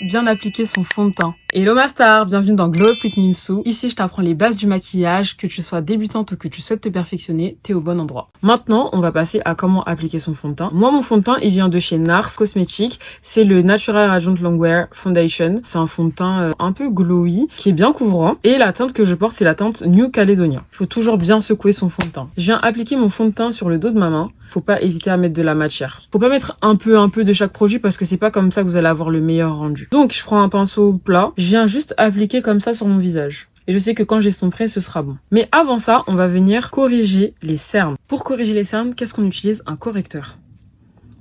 bien appliquer son fond de teint? Hello ma star, bienvenue dans Glow Up with Mimsou. Ici, je t'apprends les bases du maquillage, que tu sois débutante ou que tu souhaites te perfectionner, t'es au bon endroit. Maintenant, on va passer à comment appliquer son fond de teint. Moi, mon fond de teint, il vient de chez NARS Cosmetics. C'est le Natural Radiant Longwear Foundation. C'est un fond de teint un peu glowy, qui est bien couvrant. Et la teinte que je porte, c'est la teinte New Caledonia. Il faut toujours bien secouer son fond de teint. Je viens appliquer mon fond de teint sur le dos de ma main. Faut pas hésiter à mettre de la matière. Faut pas mettre un peu de chaque produit parce que c'est pas comme ça que vous allez avoir le meilleur rendu. Donc, je prends un pinceau plat. Je viens juste appliquer comme ça sur mon visage. Et je sais que quand j'estomperai, ce sera bon. Mais avant ça, on va venir corriger les cernes. Pour corriger les cernes, qu'est-ce qu'on utilise? Un correcteur.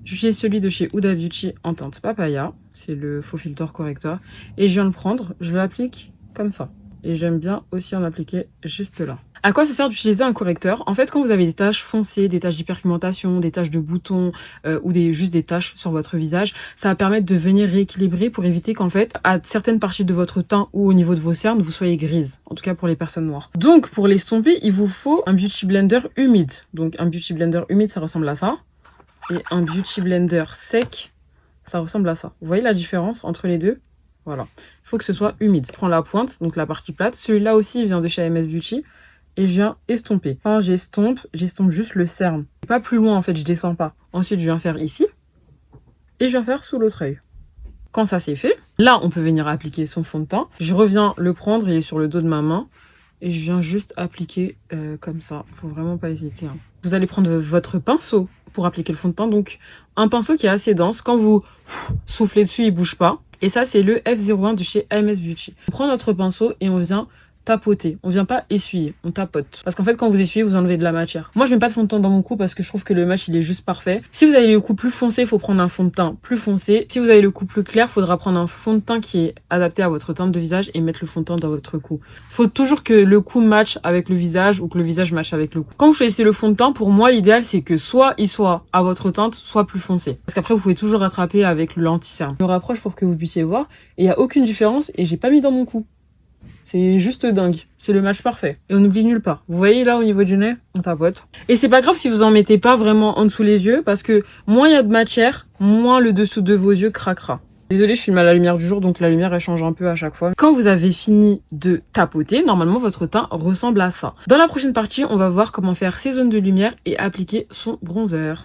J'utilise celui de chez Huda Beauty en teinte papaya. C'est le faux filter correcteur. Et je viens le prendre, je l'applique comme ça. Et j'aime bien aussi en appliquer juste là. À quoi ça sert d'utiliser un correcteur? En fait, quand vous avez des taches foncées, des taches d'hyperpigmentation, des taches de boutons ou juste des taches sur votre visage, ça va permettre de venir rééquilibrer pour éviter qu'en fait, à certaines parties de votre teint ou au niveau de vos cernes, vous soyez grise. En tout cas pour les personnes noires. Donc, pour l'estomper, il vous faut un Beauty Blender humide. Donc, un Beauty Blender humide, ça ressemble à ça. Et un Beauty Blender sec, ça ressemble à ça. Vous voyez la différence entre les deux? Voilà. Il faut que ce soit humide. Je prends la pointe, donc la partie plate. Celui-là aussi, il vient de chez AMS Beauty. Et je viens estomper. Quand j'estompe juste le cerne. Pas plus loin, en fait, je descends pas. Ensuite, je viens faire ici. Et je viens faire sous l'autre œil. Quand ça c'est fait, là, on peut venir appliquer son fond de teint. Je reviens le prendre, il est sur le dos de ma main. Et je viens juste appliquer comme ça. Faut vraiment pas hésiter. Hein. Vous allez prendre votre pinceau pour appliquer le fond de teint. Donc, un pinceau qui est assez dense. Quand vous soufflez dessus, il bouge pas. Et ça, c'est le F01 de chez AMS Beauty. On prend notre pinceau et on vient tapoter. On vient pas essuyer, on tapote. Parce qu'en fait, quand vous essuyez, vous enlevez de la matière. Moi, je mets pas de fond de teint dans mon cou parce que je trouve que le match, il est juste parfait. Si vous avez le cou plus foncé, il faut prendre un fond de teint plus foncé. Si vous avez le cou plus clair, il faudra prendre un fond de teint qui est adapté à votre teinte de visage et mettre le fond de teint dans votre cou. Faut toujours que le cou matche avec le visage ou que le visage matche avec le cou. Quand vous choisissez le fond de teint, pour moi, l'idéal, c'est que soit il soit à votre teinte, soit plus foncé. Parce qu'après, vous pouvez toujours rattraper avec le l'anti-cerne. Je me rapproche pour que vous puissiez voir. Et il y a aucune différence et j'ai pas mis dans mon cou. C'est juste dingue. C'est le match parfait. Et on n'oublie nulle part. Vous voyez là au niveau du nez, on tapote. Et c'est pas grave si vous en mettez pas vraiment en dessous les yeux parce que moins il y a de matière, moins le dessous de vos yeux craquera. Désolée, je filme à la lumière du jour, donc la lumière elle change un peu à chaque fois. Quand vous avez fini de tapoter, normalement votre teint ressemble à ça. Dans la prochaine partie, on va voir comment faire ses zones de lumière et appliquer son bronzer.